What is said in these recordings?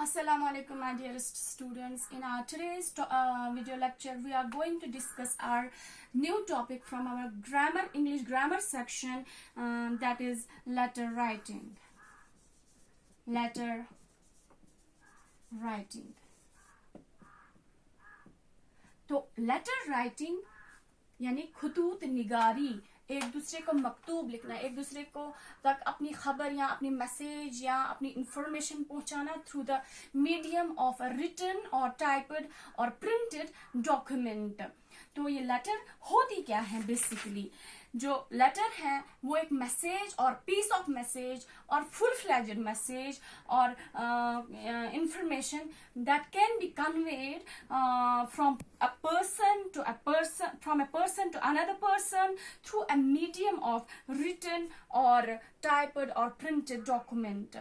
Assalamu alaikum, my dearest students. In our today's video lecture, we are going to discuss our new topic from our English grammar section, that is letter writing. Letter writing. तो letter writing यानी खुतूत निगारी, एक दूसरे को मकतूब लिखना, एक दूसरे को तक अपनी खबर या अपनी मैसेज या अपनी इंफॉर्मेशन पहुंचाना through the medium of a written और टाइप्ड और प्रिंटेड डॉक्यूमेंट। तो ये लेटर होती क्या है? बेसिकली जो लेटर है वो एक मैसेज और पीस ऑफ मैसेज और फुल फ्लैजेड मैसेज और information that can be conveyed from a person to a person, from a person to another person through a medium of written or typed or printed document.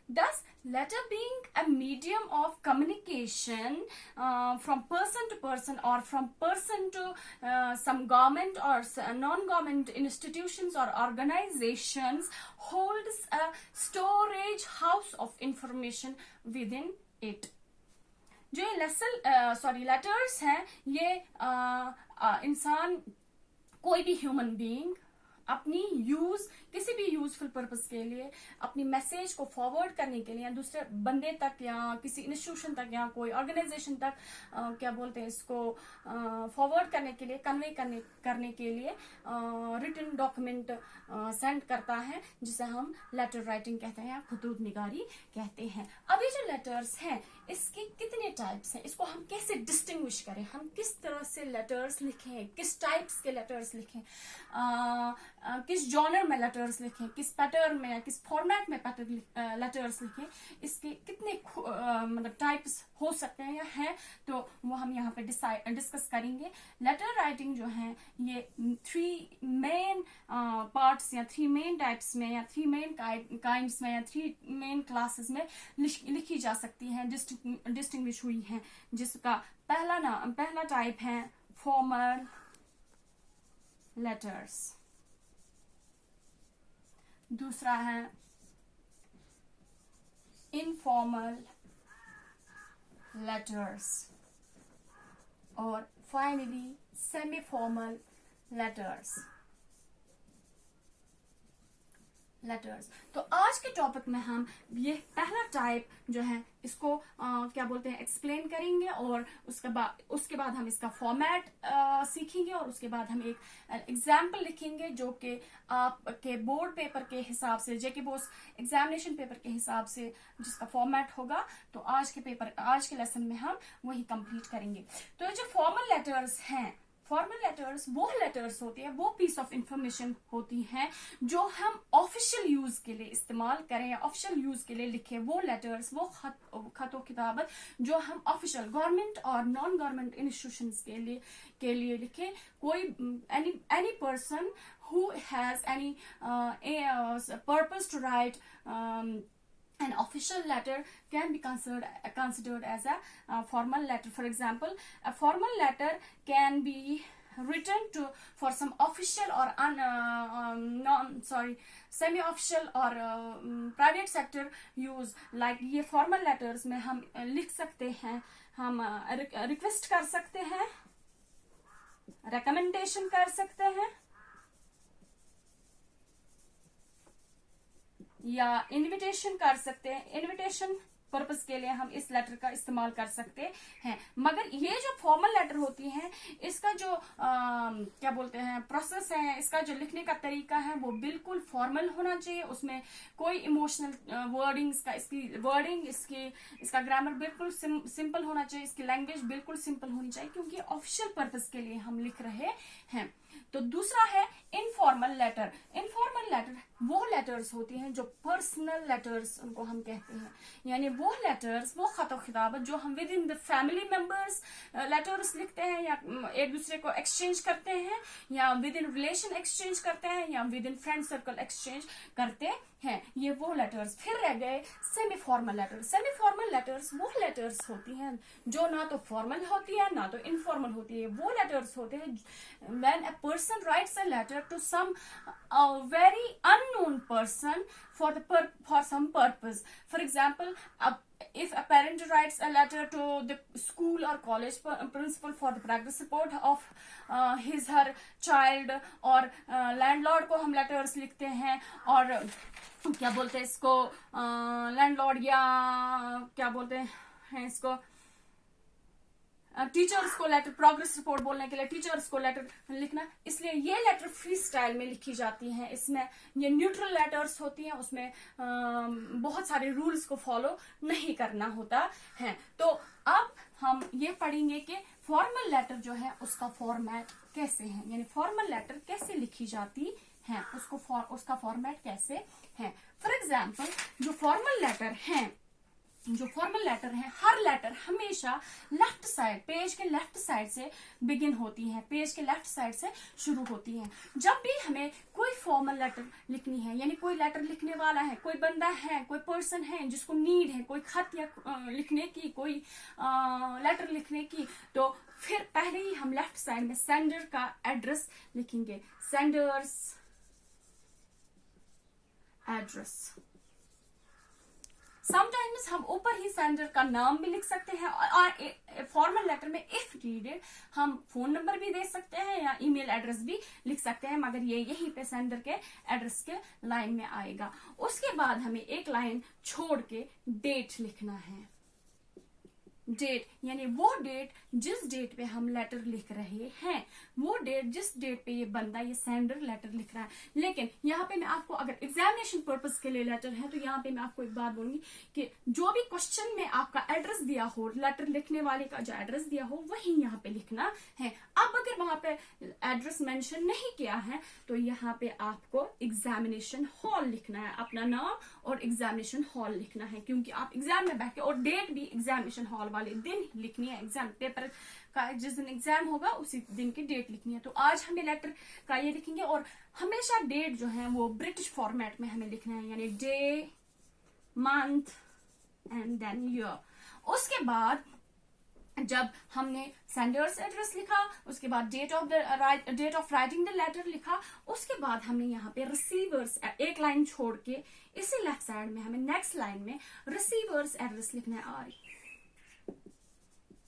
Thus, letter being a medium of communication from person to person or from person to some government or non-government institutions or organizations, holds a storage house of information within it. जो ये letters हैं ये इंसान, कोई भी human being अपनी किसी भी यूजफुल पर्पस के लिए अपनी मैसेज को फॉरवर्ड करने के लिए या दूसरे बंदे तक या किसी इंस्टीट्यूशन तक या कोई ऑर्गेनाइजेशन तक क्या बोलते हैं इसको फॉरवर्ड करने के लिए, कन्वे करने के लिए रिटन डॉक्यूमेंट सेंड करता है, जिसे हम लेटर राइटिंग कहते हैं या खुतूत निगारी कहते हैं। अब ये जो लेटर्स हैं इसके कितने टाइप्स हैं, इसको हम कैसे डिस्टिंग्विश करें, हम किस तरह से लेटर्स लिखें, किस टाइप्स के लेटर्स लिखें, किस जॉनर में लेटर्स लिखें, किस पैटर्न में या किस फॉर्मेट में लेटर्स लिखें, इसके कितने मतलब टाइप्स हो सकते हैं या हैं, तो वो हम यहाँ पे डिस्कस करेंगे। लेटर राइटिंग जो है ये 3 मेन पार्ट्स या 3 मेन टाइप्स में या 3 मेन काइंड्स में या 3 मेन क्लासेस में लिखी जा सकती है, डिस्टिंग्विश हुई है, जिसका पहला टाइप है फॉर्मल लेटर्स, दूसरा है इनफॉर्मल लेटर्स और फाइनली सेमी फॉर्मल लेटर्स। तो आज के टॉपिक में हम ये पहला टाइप जो है इसको क्या बोलते हैं एक्सप्लेन करेंगे और उसके बाद हम इसका फॉर्मेट सीखेंगे और उसके बाद हम एक एग्जाम्पल लिखेंगे जो कि आपके बोर्ड पेपर के हिसाब से, जेके बोस एग्जामिनेशन पेपर के हिसाब से जिसका फॉर्मेट होगा। तो आज के लेसन में हम वही कंप्लीट करेंगे। तो ये जो फॉर्मल लेटर्स हैं, फॉर्मल लेटर्स वो लेटर्स होती है, वो पीस ऑफ इंफॉर्मेशन होती हैं जो हम ऑफिशियल यूज के लिए इस्तेमाल करें या ऑफिशियल यूज के लिए लिखें। वो लेटर्स, वो खतो किताबत जो हम ऑफिशियल गवर्नमेंट और नॉन गवर्नमेंट इंस्टीट्यूशंस के लिए लिखें। कोई any person who has any purpose to write an official letter can be considered as a formal letter. For example, a formal letter can be written for some official or semi-official or private sector use. Like ये formal letters में हम लिख सकते हैं, हम request कर सकते हैं, recommendation कर सकते हैं या इनविटेशन कर सकते हैं। इनविटेशन पर्पस के लिए हम इस लेटर का इस्तेमाल कर सकते हैं। मगर ये जो फॉर्मल लेटर होती हैं इसका जो क्या बोलते हैं प्रोसेस है, इसका जो लिखने का तरीका है वो बिल्कुल फॉर्मल होना चाहिए। उसमें कोई इमोशनल इसका ग्रामर बिल्कुल सिंपल होना चाहिए, इसकी लैंग्वेज बिल्कुल सिंपल होनी चाहिए, क्योंकि ऑफिशियल पर्पस के लिए हम लिख रहे हैं। तो दूसरा है इनफॉर्मल लेटर। इनफॉर्मल लेटर वो लेटर्स होती हैं जो पर्सनल लेटर्स उनको हम कहते हैं, यानी वो लेटर्स, वो खतो खिताबत जो हम with in the family members letters लिखते हैं या एक दूसरे को एक्सचेंज करते हैं या विद इन रिलेशन एक्सचेंज करते हैं या with in friend circle exchange करते हैं, ये वो लेटर्स। फिर रह गए semi formal letters. Semi formal letters वो लेटर्स होती हैं जो ना तो फॉर्मल होती है ना तो इनफॉर्मल होती है। वो लेटर्स होते हैं when a person writes a letter to some very unknown person for some purpose. For example, अब if a parent writes a letter to the school or college principal for the progress report of his her child, और landlord को हम letters लिखते हैं, और क्या बोलते हैं इसको, लैंडलॉर्ड या क्या बोलते हैं इसको, टीचर्स को लेटर, प्रोग्रेस रिपोर्ट बोलने के लिए टीचर्स को लेटर लिखना। इसलिए ये लेटर फ्री स्टाइल में लिखी जाती हैं। इसमें ये न्यूट्रल लेटर्स होती हैं, उसमें बहुत सारे रूल्स को फॉलो नहीं करना होता है। तो अब हम ये पढ़ेंगे कि फॉर्मल लेटर जो है उसका फॉर्मेट कैसे है, यानी फॉर्मल लेटर कैसे लिखी जाती है, उसका फॉर्मेट कैसे है। फॉर एग्जाम्पल जो फॉर्मल लेटर है, हर लेटर हमेशा लेफ्ट साइड, पेज के लेफ्ट साइड से बिगिन होती है, पेज के लेफ्ट साइड से शुरू होती है। जब भी हमें कोई फॉर्मल लेटर लिखनी है, यानी कोई लेटर लिखने वाला है, कोई बंदा है, कोई पर्सन है जिसको नीड है कोई खत या लिखने की, कोई लेटर लिखने की, तो फिर पहले ही हम लेफ्ट साइड में सेंडर का एड्रेस लिखेंगे, सेंडर्स एड्रेस। समटाइम्स हम ऊपर ही सेंडर का नाम भी लिख सकते हैं, और फॉर्मल लेटर में इफ नीडेड हम फोन नंबर भी दे सकते हैं या ईमेल एड्रेस भी लिख सकते हैं, मगर ये यहीं पे सेंडर के एड्रेस के लाइन में आएगा। उसके बाद हमें एक लाइन छोड़ के डेट लिखना है। डेट यानी वो डेट जिस डेट पे हम लेटर लिख रहे हैं, वो डेट जिस डेट पे ये बंदा, ये सेंडर लेटर लिख रहा है। लेकिन यहाँ पे मैं आपको, अगर एग्जामिनेशन पर्पस के लिए लेटर है, तो यहाँ पे मैं आपको एक बात बोलूंगी कि जो भी क्वेश्चन में आपका एड्रेस दिया हो, लेटर लिखने वाले का जो एड्रेस दिया हो वही यहाँ पे लिखना है। अब अगर वहां पे एड्रेस मेंशन नहीं किया है तो यहाँ पे आपको एग्जामिनेशन हॉल लिखना है, अपना नाम और एग्जामिनेशन हॉल लिखना है, क्योंकि आप एग्जाम में बैठ के, और डेट भी एग्जामिनेशन हॉल वाले दिन लिखनी है। एग्जाम पेपर का जिस दिन एग्जाम होगा उसी दिन की डेट लिखनी है। तो आज हमें लेटर का ये लिखेंगे, और हमेशा डेट जो है वो ब्रिटिश फॉर्मेट में हमें लिखना है, यानी day, month and then year. उसके बाद जब हमने सेंडर्स एड्रेस लिखा, उसके बाद date of writing the letter लिखा, उसके बाद हमने यहाँ पे रिसीवर्स, एक लाइन छोड़ के इसी लेफ्ट साइड में हमें नेक्स्ट लाइन में रिसीवर्स एड्रेस लिखना है।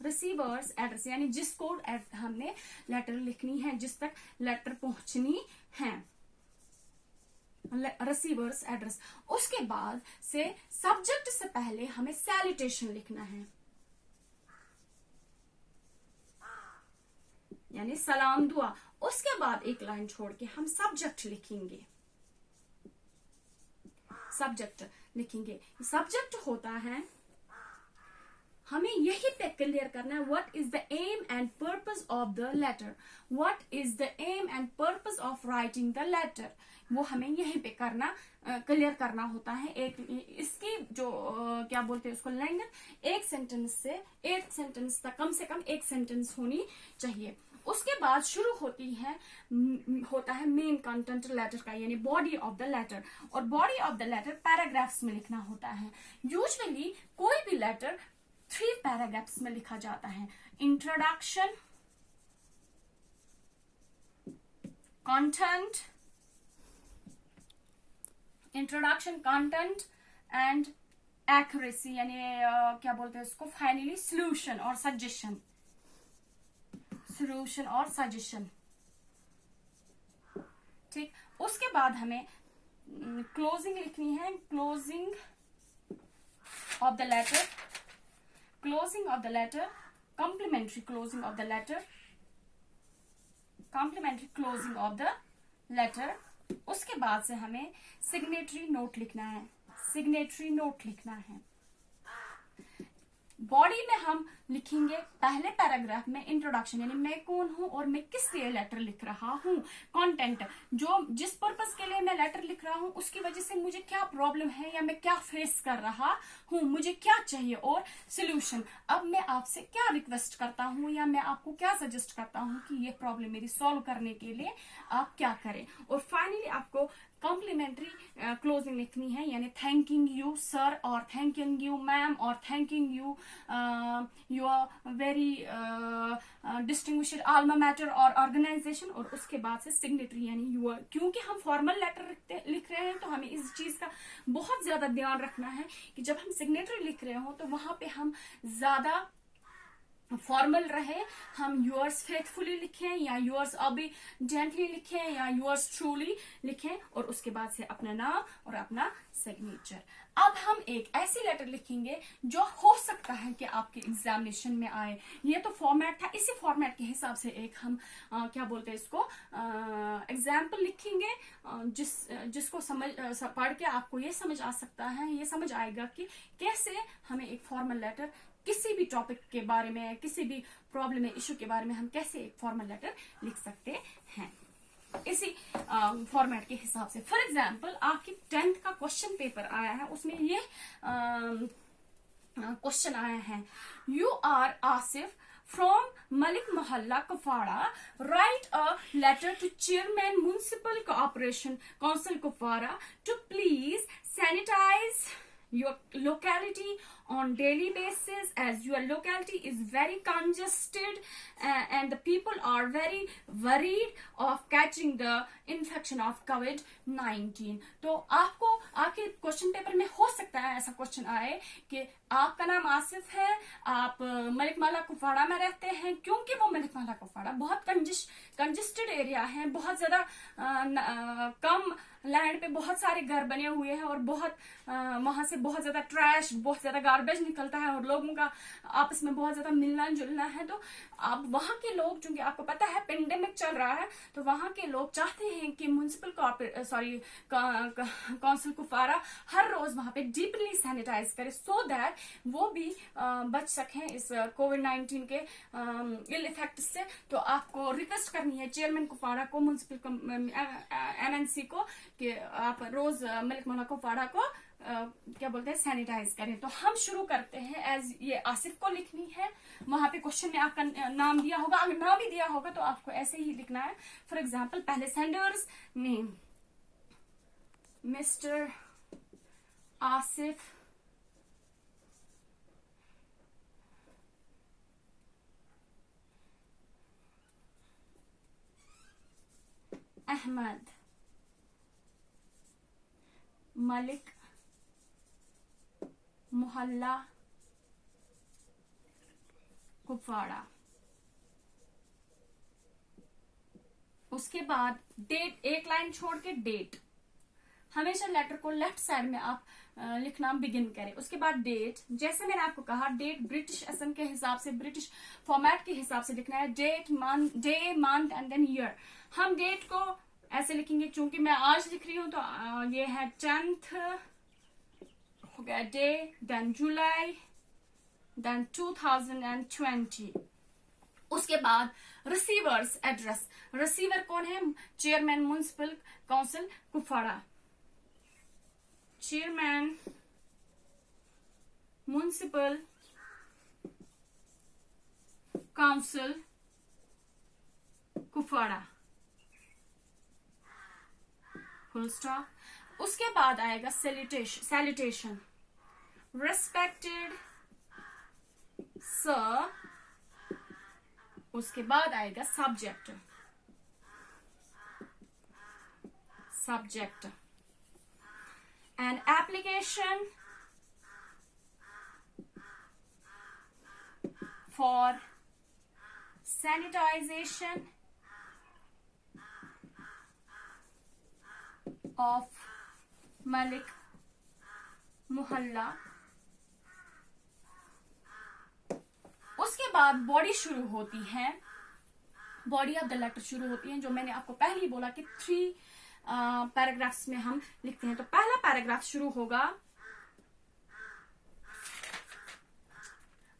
रिसीवर्स एड्रेस यानी जिसको हमने लेटर लिखनी है, जिस तक लेटर पहुंचनी है, रिसीवर्स एड्रेस। उसके बाद से सब्जेक्ट से पहले हमें सैल्यूटेशन लिखना है, यानी सलाम दुआ। उसके बाद एक लाइन छोड़ के हम सब्जेक्ट लिखेंगे, सब्जेक्ट होता है, हमें यही पे क्लियर करना है, what is the aim and purpose of the letter, what is the aim and purpose of writing the letter, वो हमें यहीं पे क्लियर करना होता है। एक इसकी जो क्या बोलते हैं उसको, लेंथ एक सेंटेंस तक, कम से कम एक सेंटेंस होनी चाहिए। उसके बाद शुरू होता है मेन कंटेंट लेटर का, यानी बॉडी ऑफ द लेटर, और body of the letter paragraphs में लिखना होता है। यूजुअली कोई भी लेटर 3 पैराग्राफ्स में लिखा जाता है। इंट्रोडक्शन, कंटेंट एंड एक्यूरेसी, यानी क्या बोलते हैं उसको, फाइनली सॉल्यूशन और सजेशन। ठीक, उसके बाद हमें क्लोजिंग लिखनी है, closing of the letter, complimentary closing of the letter। उसके बाद से हमें सिग्नेटरी नोट लिखना है। बॉडी में हम लिखेंगे पहले पैराग्राफ में इंट्रोडक्शन, यानी मैं कौन हूं और मैं किस लिए लेटर लिख रहा हूं। कंटेंट, जो जिस पर्पस के लिए मैं लेटर लिख रहा हूं उसकी वजह से मुझे क्या प्रॉब्लम है या मैं क्या फेस कर रहा हूं, मुझे क्या चाहिए, और सोल्यूशन, अब मैं आपसे क्या रिक्वेस्ट करता हूं या मैं आपको क्या सजेस्ट करता हूं कि ये प्रॉब्लम मेरी सॉल्व करने के लिए आप क्या करें। और फाइनली आपको कॉम्प्लीमेंट्री क्लोजिंग लिखनी है, यानी थैंकिंग यू सर और थैंकिंग यू मैम और thanking you your very distinguished alma mater और ऑर्गेनाइजेशन, और उसके बाद से सिग्नेटरी यानी यूर। क्योंकि हम फॉर्मल लेटर लिख रहे हैं तो हमें इस चीज का बहुत ज्यादा ध्यान रखना है कि जब हम सिग्नेटरी लिख रहे हो तो वहां पे हम ज्यादा फॉर्मल रहे, हम yours फेथफुली लिखें या yours obediently लिखें या yours truly लिखें, और उसके बाद से अपना नाम और अपना सिग्नेचर। अब हम एक ऐसी लेटर लिखेंगे जो हो सकता है कि आपके एग्जामिनेशन में आए। ये तो फॉर्मेट था, इसी फॉर्मेट के हिसाब से एक हम क्या बोलते हैं इसको एग्जाम्पल लिखेंगे, जिसको पढ़ के आपको ये समझ आ सकता है, ये समझ आएगा कि कैसे हमें एक फॉर्मल लेटर किसी भी टॉपिक के बारे में, किसी भी प्रॉब्लम इशू के बारे में हम कैसे एक फॉर्मल लेटर लिख सकते हैं इसी फॉर्मेट के हिसाब से। फॉर एग्जाम्पल आपकी 10th का क्वेश्चन पेपर आया है, उसमें ये क्वेश्चन आया है, you are Asif from Malik Mohalla, Kupwara, write a letter to Chairman Municipal Corporation Council Kupwara to please sanitize your locality on daily basis, as your locality is very congested and the people are very worried of catching the infection of COVID-19। तो आपको आपके question paper में हो सकता है ऐसा question आए कि आपका नाम आसिफ है, आप मलिक मोहल्ला कुपवाड़ा में रहते हैं, क्योंकि वो मलिक मोहल्ला कुपवाड़ा बहुत कंजेस्टेड एरिया है, बहुत ज्यादा कम लैंड पे बहुत सारे घर बने हुए हैं और बहुत वहां से बहुत ज्यादा ट्रैश, बहुत ज्यादा गार्बेज निकलता है और लोगों का आपस में बहुत ज्यादा मिलना जुलना है। तो आप वहां के लोग, चूंकि आपको पता है पेंडेमिक चल रहा है, तो वहां के लोग चाहते हैं कि म्युनिसिपल काउंसिल कुपवाड़ा हर रोज वहां पे डीपली सैनिटाइज करे, सो दैट वो भी बच सकें इस कोविड-19 के इल इफेक्ट से। तो आपको रिक्वेस्ट करनी है चेयरमैन कुपवाड़ा को, म्युनिसिपल एमएनसी को, कि आप रोज मलिक मोहल्ला कुपवाड़ा को क्या बोलते हैं सैनिटाइज करें। तो हम शुरू करते हैं, एज ये आसिफ को लिखनी है, वहां पे क्वेश्चन में आपका नाम दिया होगा, अगर नाम भी दिया होगा तो आपको ऐसे ही लिखना है। फॉर एग्जाम्पल पहले sender's name mister Asif Ahmad Malik Mohalla Kupwara. उसके बाद डेट, एक लाइन छोड़ के डेट, हमेशा लेटर को लेफ्ट साइड में आप लिखना बिगिन करें। उसके बाद डेट, जैसे मैंने आपको कहा डेट ब्रिटिश असम के हिसाब से, ब्रिटिश फॉर्मेट के हिसाब से लिखना है, date month, day month and then year. हम डेट को ऐसे लिखेंगे, चूंकि मैं आज लिख रही हूं तो ये है 10th हो गया डे, देन जुलाई, देन 2020। उसके बाद रिसीवर्स एड्रेस, रिसीवर कौन है, chairman municipal council Kupwara, chairman municipal council Kupwara, full stop. उसके बाद आएगा सैल्यूटेशन, रेस्पेक्टेड सर। उसके बाद आएगा subject and application for sanitisation of Malik Mohalla. उसके बाद बॉडी शुरू होती है, बॉडी ऑफ द लेटर शुरू होती है, जो मैंने आपको पहले ही बोला कि 3 पैराग्राफ्स में हम लिखते हैं। तो पहला पैराग्राफ शुरू होगा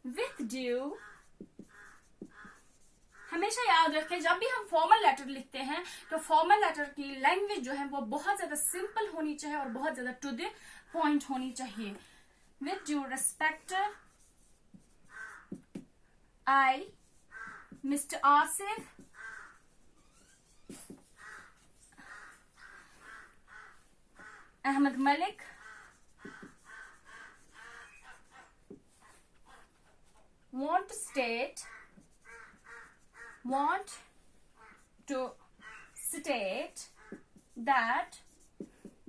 विथ ड्यू। हमेशा याद रखें जब भी हम फॉर्मल लेटर लिखते हैं तो फॉर्मल लेटर की लैंग्वेज जो है वो बहुत ज्यादा सिंपल होनी चाहिए और बहुत ज्यादा टू द पॉइंट होनी चाहिए। With due respect, I mister Asif Ahmed Malik want to state that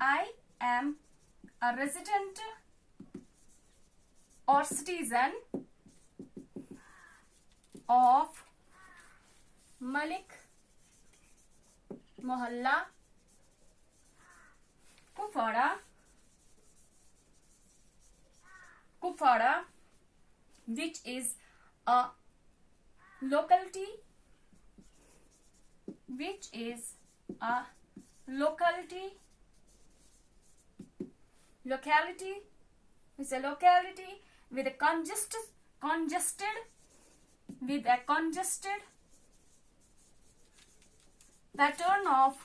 I am a resident or citizen of Malik Mohalla, Kupwara, which is a locality is a locality with a congested pattern of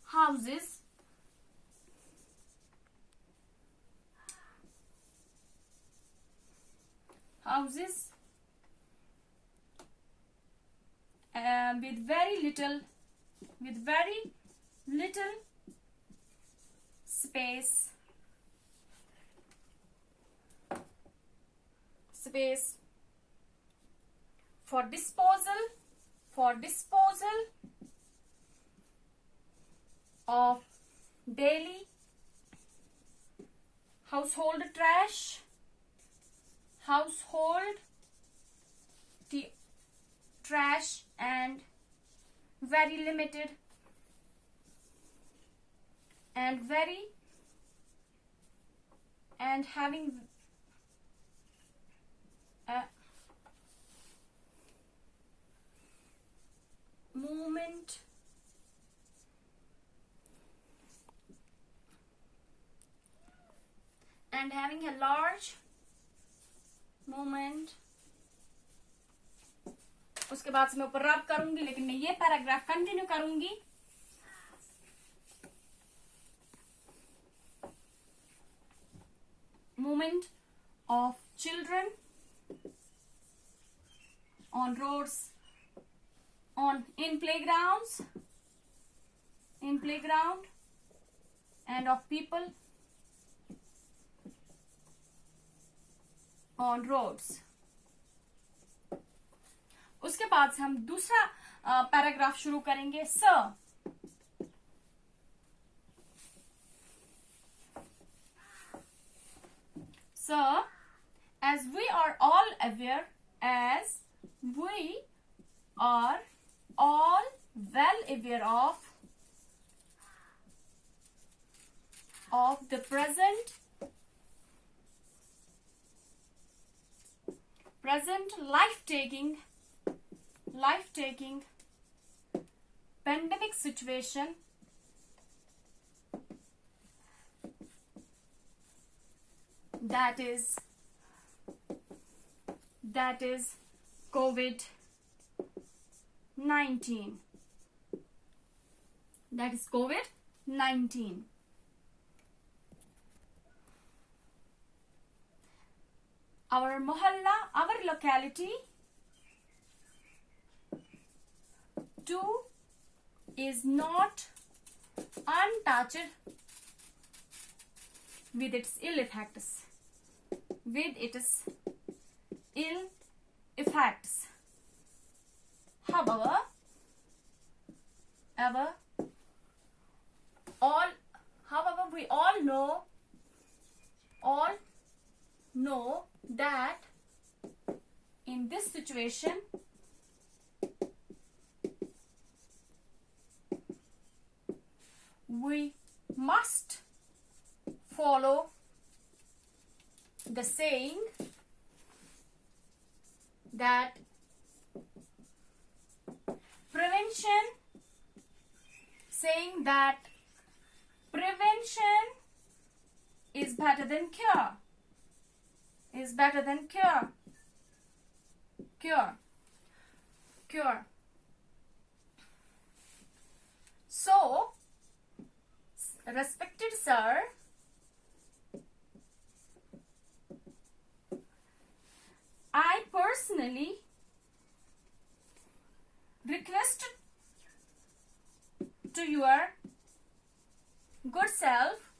houses with very little space for disposal of daily household trash, and very limited and having movement and having a large movement. उसके बाद से मैं ऊपर रब करूंगी, लेकिन मैं ये पैराग्राफ कंटिन्यू करूंगी. Movement of children on roads, in playground, and of people on roads. उसके बाद से हम दूसरा पैराग्राफ शुरू करेंगे. Sir, as we are all well aware of the present life-taking pandemic situation, that is COVID-19. Our mohalla, our locality too is not untouched with its ill effects. However, we all know that in this situation we must follow the saying that prevention is better than cure. So, respected sir, I personally request to your good self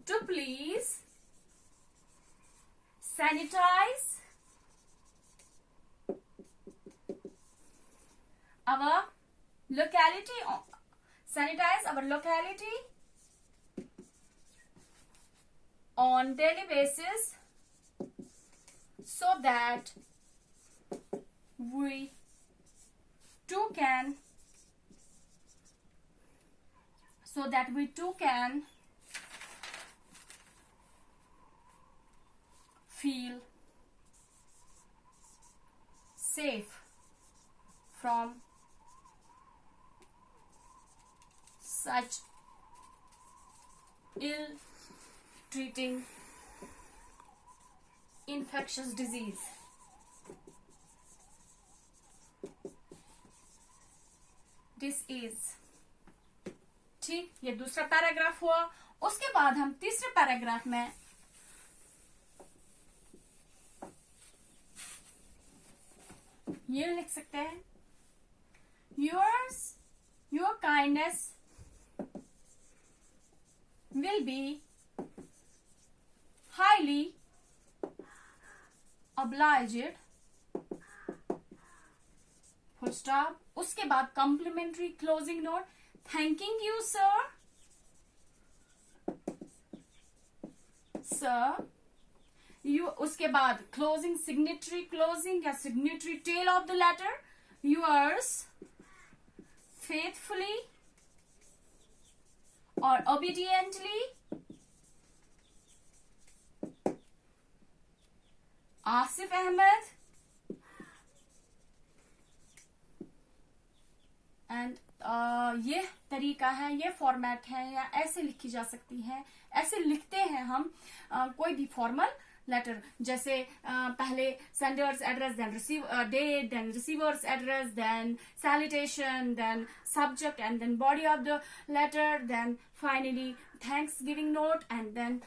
to please sanitize our locality on daily basis so that we too can feel safe from such ill-treating infectious disease. This is ठीक, ये दूसरा paragraph हुआ. उसके बाद हम तीसरे paragraph में ये लिख सकते हैं, your kindness will be highly obliged, full stop. उसके बाद complimentary closing note, thanking you sir, you. उसके बाद closing signatory closing या signatory tail of the letter, yours faithfully or obediently Asif Ahmad. And ये तरीका है, ये फॉर्मेट है, या ऐसे लिखी जा सकती है, ऐसे लिखते हैं हम कोई भी फॉर्मल लेटर. जैसे पहले sender's address, then date, then receiver's address, then salutation, then subject and then body of the letter, then finally thanks giving note and then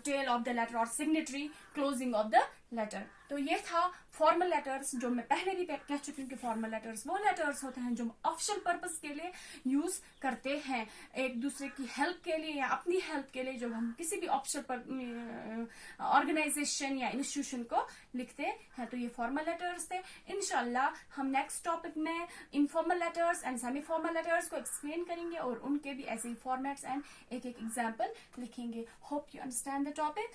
tail of the letter और signatory closing of the letter. तो ये था formal letters, जो मैं पहले भी कह चुकी हूँ कि फॉर्मल लेटर्स वो लेटर्स होते हैं जो ऑफिशियल पर्पस के लिए यूज करते हैं, एक दूसरे की हेल्प के लिए या अपनी हेल्प के लिए, जो हम किसी भी ऑफिशियल ऑर्गेनाइजेशन या इंस्टीट्यूशन को लिखते हैं. तो ये फॉर्मल लेटर्स थे. इंशाल्लाह हम नेक्स्ट टॉपिक में informal letters and semi formal letters को एक्सप्लेन करेंगे और उनके भी ऐसे ही फॉर्मेट्स एंड एक एग्जाम्पल लिखेंगे. Hope you understand the topic.